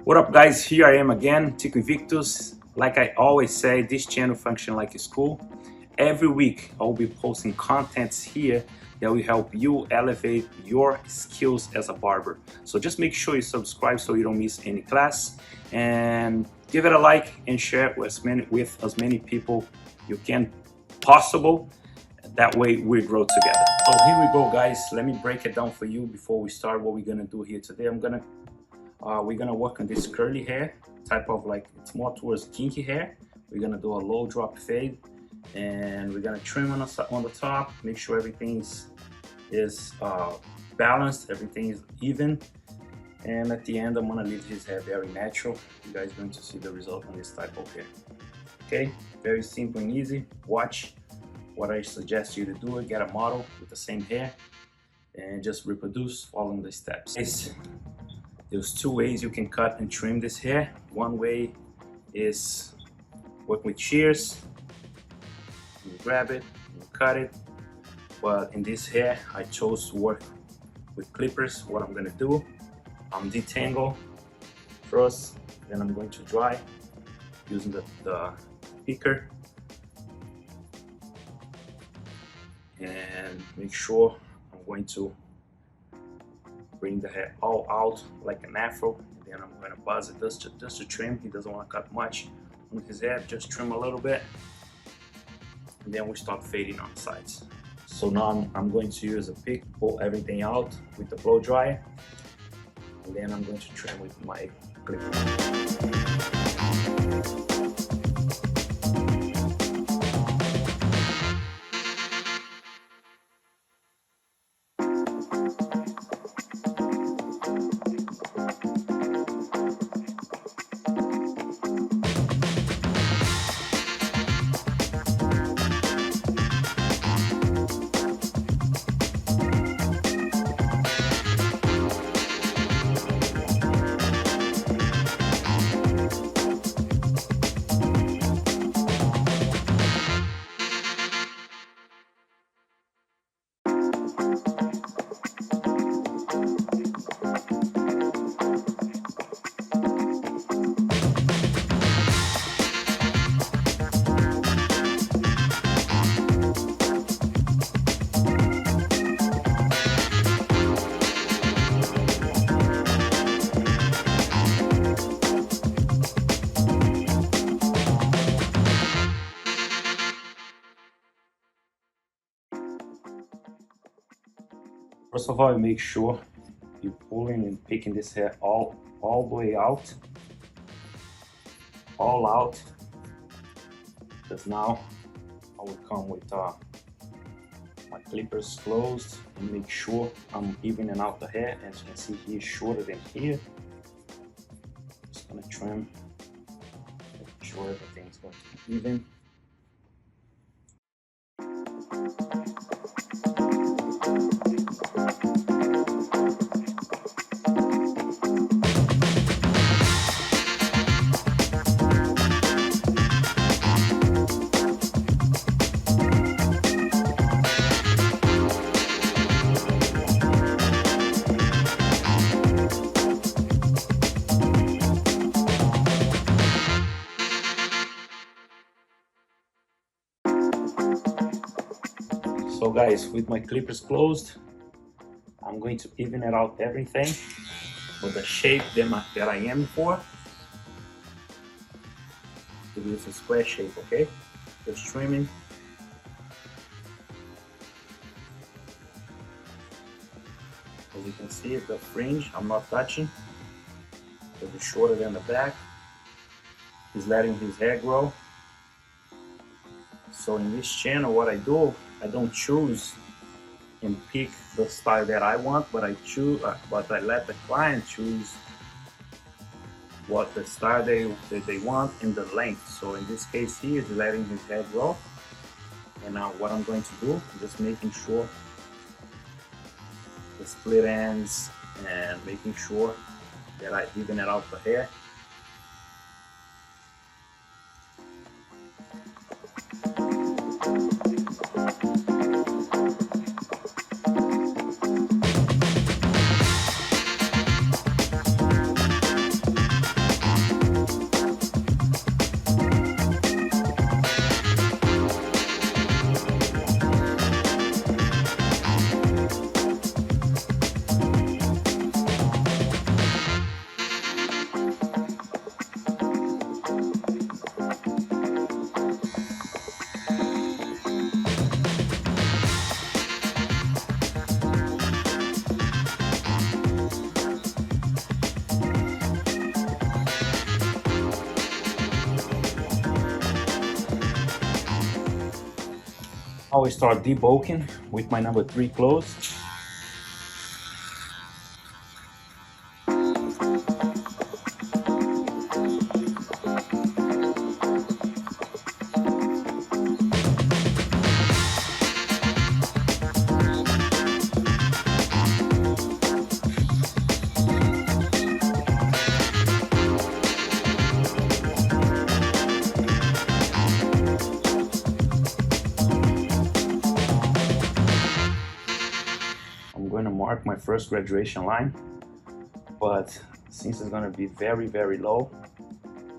What up guys, here I am again, Tico Invictus. Like I always say, this channel functions like a school. Every week I will be posting contents here that will help you elevate your skills as a barber. So just make sure you subscribe so you don't miss any class, and give it a like and share it with as many people you can possible. That way we grow together. So here we go guys, let me break it down for you before we start what we're gonna do here today. We're gonna work on this curly hair, type of like, it's more towards kinky hair. We're gonna do a low drop fade, and we're gonna trim on the top, make sure everything is balanced, everything is even. And at the end, I'm gonna leave his hair very natural. You guys are going to see the result on this type of hair. Okay, very simple and easy. Watch what I suggest you to do. Get a model with the same hair and just reproduce following the steps. There's two ways you can cut and trim this hair. One way is work with shears. You grab it, you cut it. But in this hair, I chose to work with clippers. What I'm gonna do, I'm detangle first, then I'm going to dry using the picker. And make sure I'm going to bring the hair all out like an afro. And then I'm going to buzz it just to trim. He doesn't want to cut much on his head, just trim a little bit. And then we start fading on the sides. So now I'm going to use a pick, pull everything out with the blow dryer. And then I'm going to trim with my clipper. First of all, you make sure you're pulling and picking this hair all the way out, all out, because now I will come with my clippers closed and make sure I'm evening out the hair. As you can see, here shorter than here. Just gonna trim, make sure everything's going to be even. So guys, with my clippers closed, I'm going to even it out everything with the shape that I am for. It is a square shape, okay? Just trimming. As you can see, the fringe, I'm not touching, because it's shorter than the back. He's letting his hair grow. So in this channel, what I do, I don't choose and pick the style that I want, but I let the client choose what the style that they want and the length. So in this case here, he's letting his hair grow. And now what I'm going to do, just making sure the split ends and making sure that I even it out the hair. I will start debulking with my number 3 close. I'm going to mark my first graduation line, but since it's going to be very low,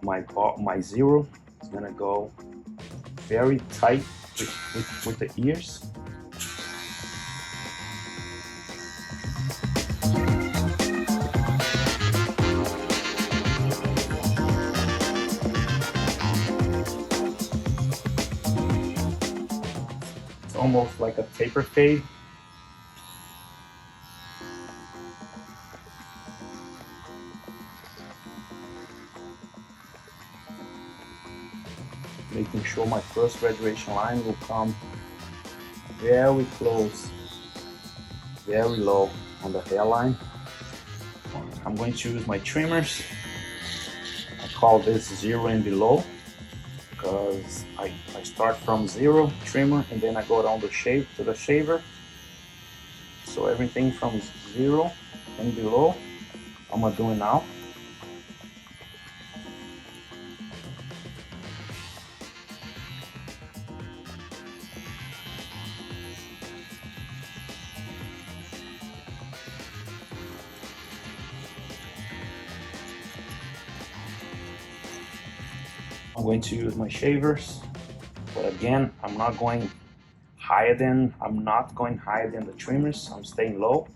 my zero is going to go very tight with the ears. It's almost like a taper fade. Making sure my first graduation line will come very close, very low on the hairline. I'm going to use my trimmers. I call this 0 and below because I start from 0 trimmer and then I go down the shave to the shaver. So everything from 0 and below, I'm gonna do it now. I'm going to use my shavers, but again, I'm not going higher than the trimmers. I'm staying low.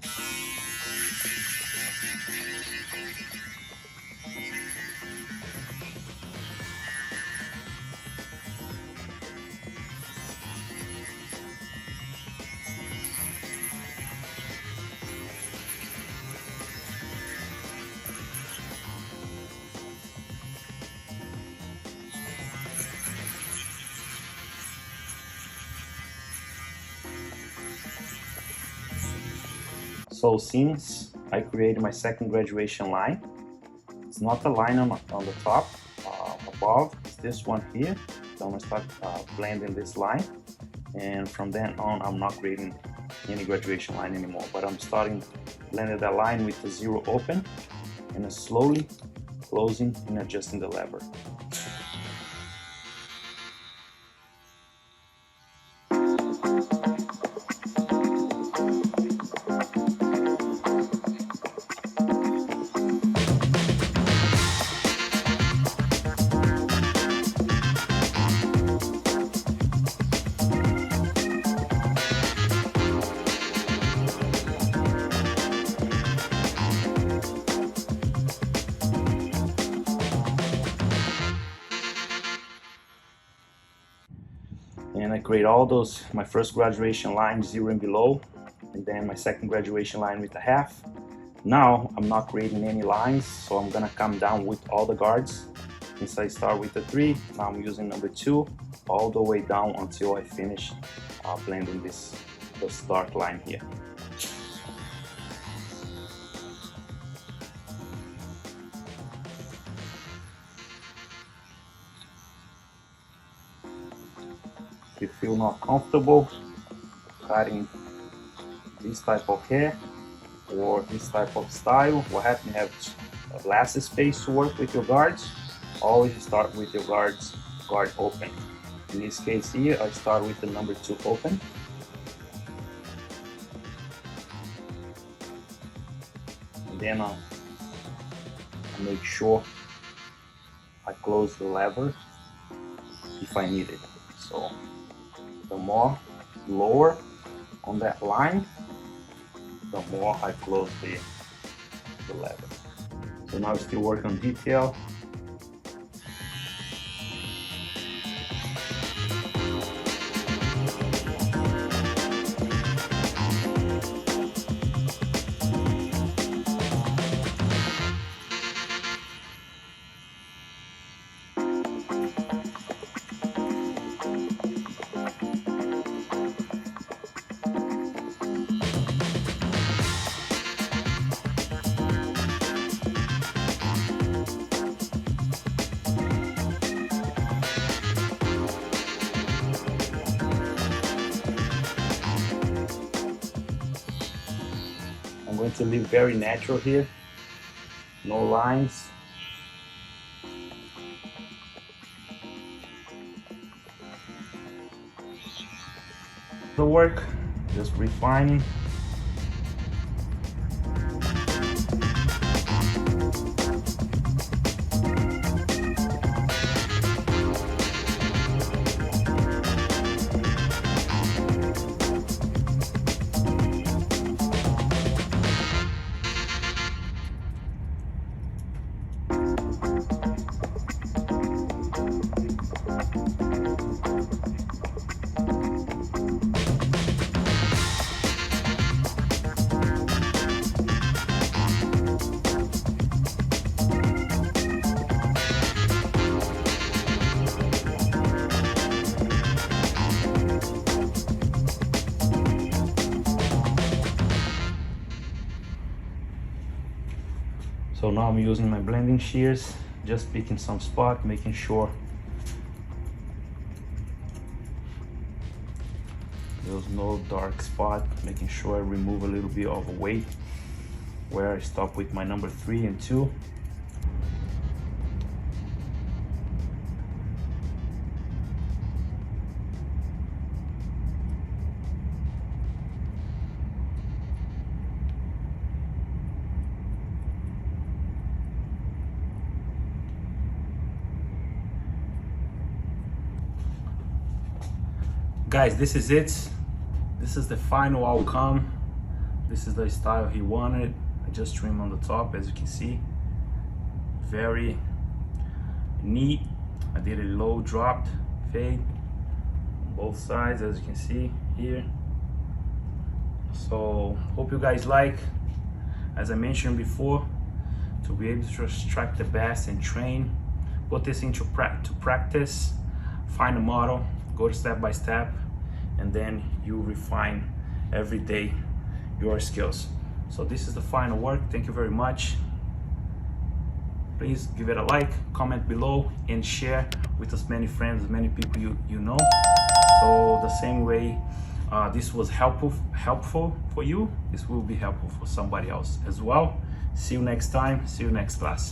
So since I created my second graduation line, it's not the line on the top above, it's this one here. So I'm gonna start blending this line, and from then on I'm not creating any graduation line anymore, but I'm starting blending that line with the 0 open and then slowly closing and adjusting the lever. And I create all those, my first graduation line 0 and below, and then my second graduation line with a half. Now I'm not creating any lines, so I'm gonna come down with all the guards. Since I start with the 3, now I'm using number 2 all the way down until I finish blending this dark line here. If you feel not comfortable cutting this type of hair or this type of style, what happens, you have less space to work with your guards, always start with your guard open. In this case here, I start with the number 2 open. And then I make sure I close the lever if I need it. So the more lower on that line, the more I close the lever. So now I still work on detail. trying to live very natural here. No lines. The work, just refining. So now I'm using my blending shears, just picking some spot, making sure there's no dark spot, making sure I remove a little bit of weight where I stop with my number 3 and 2. Guys, this is it. This is the final outcome. This is the style he wanted. I just trimmed on the top, as you can see. Very neat. I did a low dropped fade on both sides, as you can see here. So hope you guys like. As I mentioned before, to be able to extract the best and train, put this into practice, find a model, go step by step, and then you refine every day your skills. So this is the final work. Thank you very much. Please give it a like, comment below, and share with as many friends, as many people you know. So the same way this was helpful for you, this will be helpful for somebody else as well. See you next time. See you next class.